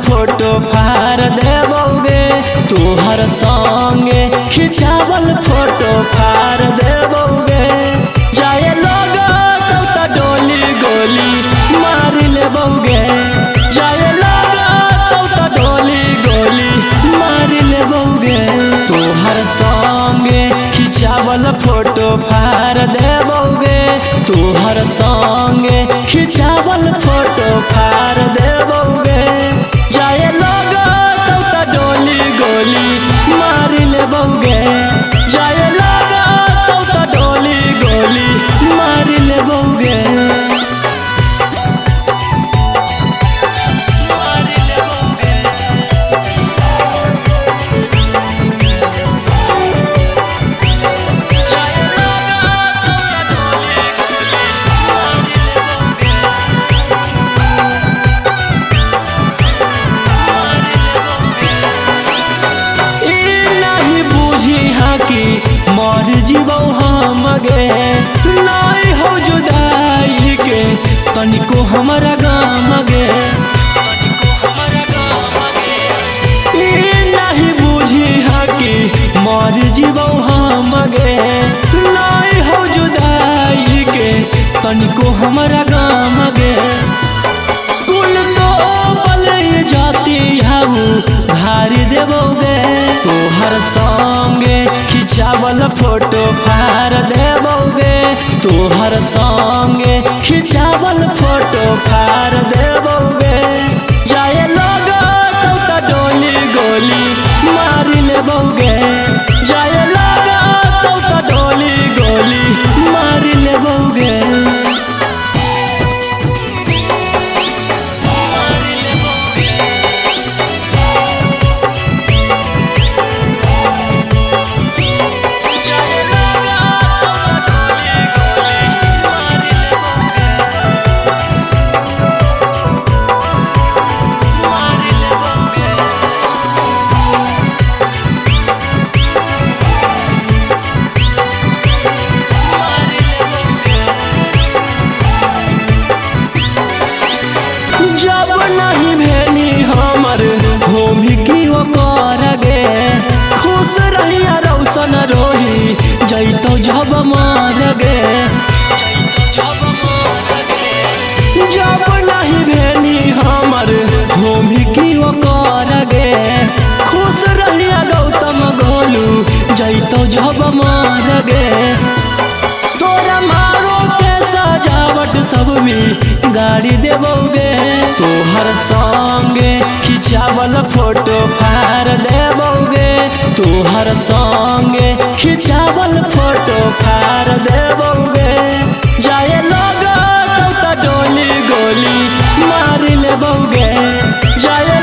photo फाड़ देबोगे तोहर संगे खिंचावल फोटो फाड़ देबोगे जाए लोग तो डोली गोली मार लेबोगे जाए लोग तो डोली गोली मार लेबोगे तोहर संगे खिंचावल फोटो फाड़ देबोगे तोहर संगे खिंचावल फोटो फाड़ देबोगे जाए लोग तो डोली गोली मार लेबोगे जाए लोग तो डोली गोली मार लेबोगे मर जीवो हम गे नहीं हो जुदाई के तनिको हमारा गाम गे नहीं बुझी हा कि मर जीवो हम गे नहीं हो जुदाई के तनिको हमारा गाम गे कुल तो बल जाती हाउ धारी देबोगे तोहर संगे खिंचावल फोटो फाड़ देबोगे तोहर संगे खिंचावल फोटो फाड़ देबोगे जाए लोग तो डोली गोली मार लेबोगे जाए लोग तो डोली गोली मार लेबोगे जब नहीं भेनी हमर होमी की कर गे खुश रहिया रौशन रोही जैतो जब मार गे जब नहीं भेनी हमर होमी की कर गे खुश रहिया गौतम गोलू जैतो जब मार गे तोरा मारो के सजावट सब भी गाड़ी देबोगे तोहर संगे खिंचावल फोटो फाड़ देबोगे तोहर संगे खिंचावल फोटो फाड़ देबोगे जाए लोग तो डोली गोली मार लेबोगे जाए